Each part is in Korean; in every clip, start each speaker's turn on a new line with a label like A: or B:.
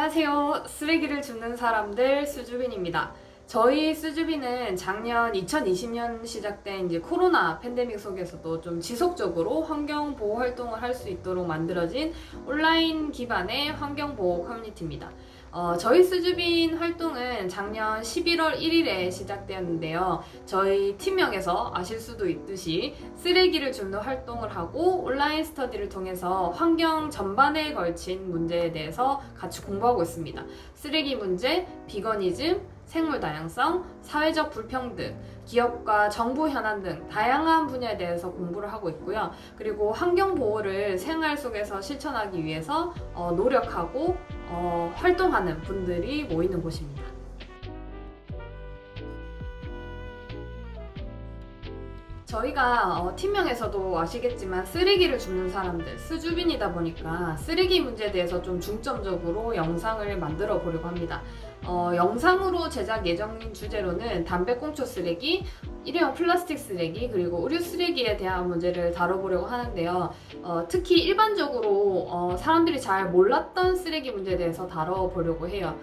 A: 안녕하세요. 쓰레기를 줍는 사람들 수주빈입니다. 저희 수주빈은 작년 2020년 시작된 이제 코로나 팬데믹 속에서도 좀 지속적으로 환경 보호 활동을 할 수 있도록 만들어진 온라인 기반의 환경 보호 커뮤니티입니다. 저희 수주빈 활동은 작년 11월 1일에 시작되었는데요. 저희 팀명에서 아실 수도 있듯이 쓰레기를 줍는 활동을 하고 온라인 스터디를 통해서 환경 전반에 걸친 문제에 대해서 같이 공부하고 있습니다. 쓰레기 문제, 비거니즘, 생물 다양성, 사회적 불평등, 기업과 정부 현안 등 다양한 분야에 대해서 공부를 하고 있고요. 그리고 환경 보호를 생활 속에서 실천하기 위해서 노력하고 활동하는 분들이 모이는 곳입니다. 저희가 팀명에서도 아시겠지만 쓰레기를 줍는 사람들, 수주빈이다 보니까 쓰레기 문제에 대해서 좀 중점적으로 영상을 만들어 보려고 합니다. 영상으로 제작 예정인 주제로는 담배꽁초 쓰레기, 일회용 플라스틱 쓰레기, 그리고 의류 쓰레기에 대한 문제를 다뤄보려고 하는데요. 특히 일반적으로 사람들이 잘 몰랐던 쓰레기 문제에 대해서 다뤄보려고 해요.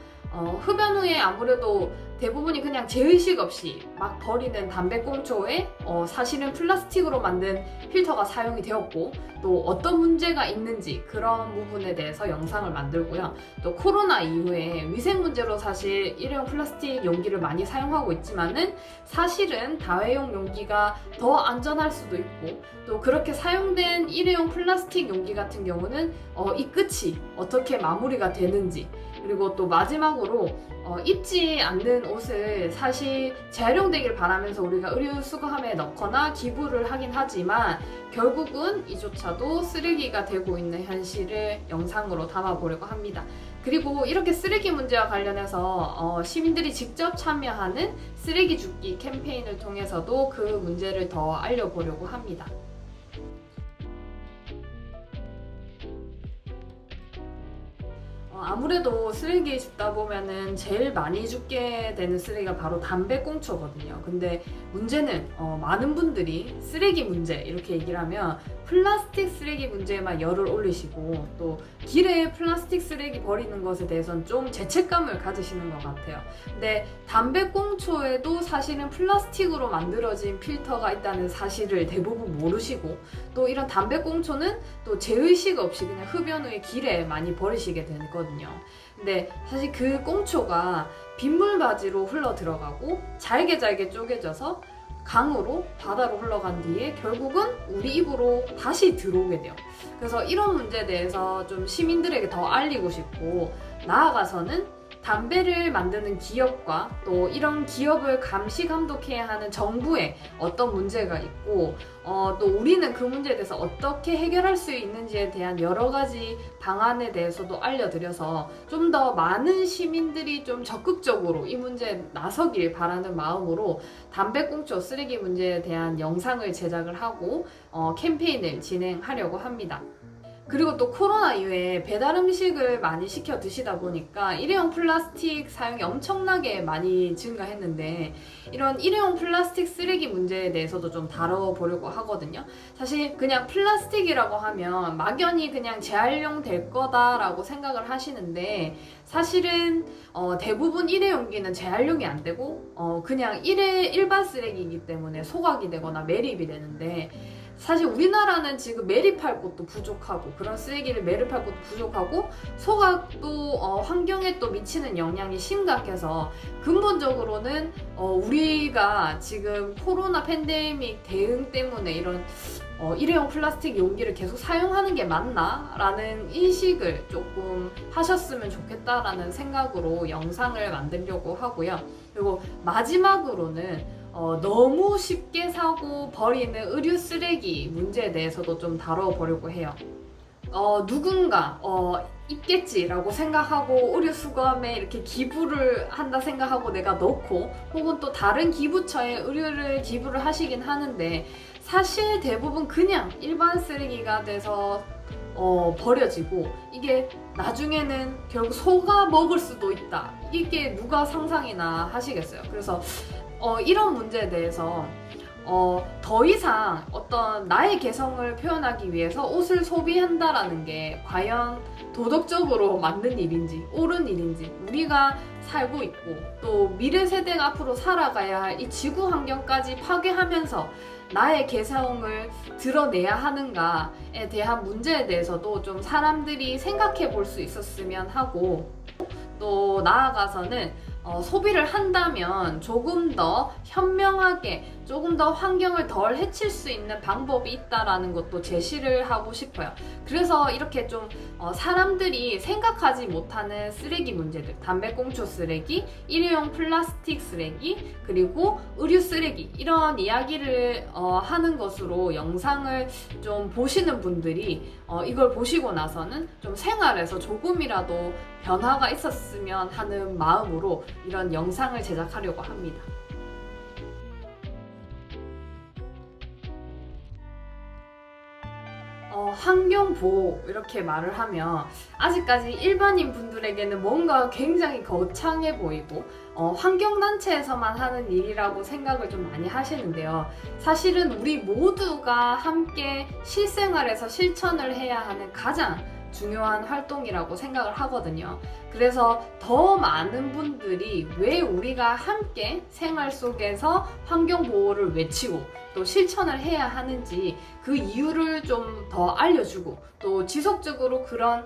A: 흡연 후에 아무래도 대부분이 그냥 제의식 없이 막 버리는 담배꽁초에 사실은 플라스틱으로 만든 필터가 사용이 되었고 또 어떤 문제가 있는지 그런 부분에 대해서 영상을 만들고요. 또 코로나 이후에 위생 문제로 사실 일회용 플라스틱 용기를 많이 사용하고 있지만은 사실은 다회용 용기가 더 안전할 수도 있고 또 그렇게 사용된 일회용 플라스틱 용기 같은 경우는 이 끝이 어떻게 마무리가 되는지, 그리고 또 마지막으로 입지 않는 옷을 사실 재활용되길 바라면서 우리가 의류 수거함에 넣거나 기부를 하긴 하지만 결국은 이조차도 쓰레기가 되고 있는 현실을 영상으로 담아보려고 합니다. 그리고 이렇게 쓰레기 문제와 관련해서 시민들이 직접 참여하는 쓰레기 줍기 캠페인을 통해서도 그 문제를 더 알려보려고 합니다. 아무래도 쓰레기 줍다 보면은 제일 많이 줍게 되는 쓰레기가 바로 담배꽁초거든요. 근데 문제는 많은 분들이 쓰레기 문제 이렇게 얘기를 하면 플라스틱 쓰레기 문제에만 열을 올리시고 또 길에 플라스틱 쓰레기 버리는 것에 대해서는 좀 죄책감을 가지시는 것 같아요. 근데 담배꽁초에도 사실은 플라스틱으로 만들어진 필터가 있다는 사실을 대부분 모르시고 또 이런 담배꽁초는 또 제의식 없이 그냥 흡연 후에 길에 많이 버리시게 되거든요. 근데 사실 그 꽁초가 빗물바지로 흘러 들어가고 잘게 잘게 쪼개져서 강으로 바다로 흘러간 뒤에 결국은 우리 입으로 다시 들어오게 돼요. 그래서 이런 문제에 대해서 좀 시민들에게 더 알리고 싶고, 나아가서는 담배를 만드는 기업과 또 이런 기업을 감시 감독해야 하는 정부에 어떤 문제가 있고 또 우리는 그 문제에 대해서 어떻게 해결할 수 있는지에 대한 여러 가지 방안에 대해서도 알려드려서 좀 더 많은 시민들이 좀 적극적으로 이 문제에 나서길 바라는 마음으로 담배꽁초 쓰레기 문제에 대한 영상을 제작을 하고 캠페인을 진행하려고 합니다. 그리고 또 코로나 이후에 배달 음식을 많이 시켜 드시다 보니까 일회용 플라스틱 사용이 엄청나게 많이 증가했는데 이런 일회용 플라스틱 쓰레기 문제에 대해서도 좀 다뤄보려고 하거든요. 사실 그냥 플라스틱이라고 하면 막연히 그냥 재활용 될 거다라고 생각을 하시는데 사실은 대부분 일회용기는 재활용이 안 되고 그냥 일반 쓰레기이기 때문에 소각이 되거나 매립이 되는데 사실 우리나라는 지금 매립할 곳도 부족하고 그런 쓰레기를 매립할 곳도 부족하고 소각도 환경에 또 미치는 영향이 심각해서 근본적으로는 우리가 지금 코로나 팬데믹 대응 때문에 이런 일회용 플라스틱 용기를 계속 사용하는 게 맞나? 라는 인식을 조금 하셨으면 좋겠다라는 생각으로 영상을 만들려고 하고요. 그리고 마지막으로는 너무 쉽게 사고 버리는 의류 쓰레기 문제에 대해서도 좀 다뤄보려고 해요. 누군가 있겠지라고 생각하고 의류 수거함에 이렇게 기부를 한다 생각하고 내가 넣고 혹은 또 다른 기부처에 의류를 기부를 하시긴 하는데 사실 대부분 그냥 일반 쓰레기가 돼서 버려지고 이게 나중에는 결국 소가 먹을 수도 있다. 이게 누가 상상이나 하시겠어요. 그래서 이런 문제에 대해서 더 이상 어떤 나의 개성을 표현하기 위해서 옷을 소비한다라는 게 과연 도덕적으로 맞는 일인지 옳은 일인지, 우리가 살고 있고 또 미래 세대가 앞으로 살아가야 할 이 지구 환경까지 파괴하면서 나의 개성을 드러내야 하는가에 대한 문제에 대해서도 좀 사람들이 생각해 볼 수 있었으면 하고, 또 나아가서는 소비를 한다면 조금 더 현명하게, 조금 더 환경을 덜 해칠 수 있는 방법이 있다라는 것도 제시를 하고 싶어요. 그래서 이렇게 좀 사람들이 생각하지 못하는 쓰레기 문제들, 담배꽁초 쓰레기, 일회용 플라스틱 쓰레기, 그리고 의류 쓰레기, 이런 이야기를 하는 것으로 영상을 좀 보시는 분들이 이걸 보시고 나서는 좀 생활에서 조금이라도 변화가 있었으면 하는 마음으로 이런 영상을 제작하려고 합니다. 환경보호 이렇게 말을 하면 아직까지 일반인 분들에게는 뭔가 굉장히 거창해 보이고 환경단체에서만 하는 일이라고 생각을 좀 많이 하시는데요. 사실은 우리 모두가 함께 실생활에서 실천을 해야 하는 가장 중요한 활동이라고 생각을 하거든요. 그래서 더 많은 분들이 왜 우리가 함께 생활 속에서 환경보호를 외치고 또 실천을 해야 하는지 그 이유를 좀 더 알려주고, 또 지속적으로 그런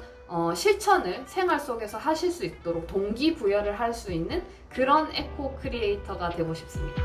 A: 실천을 생활 속에서 하실 수 있도록 동기부여를 할 수 있는 그런 에코 크리에이터가 되고 싶습니다.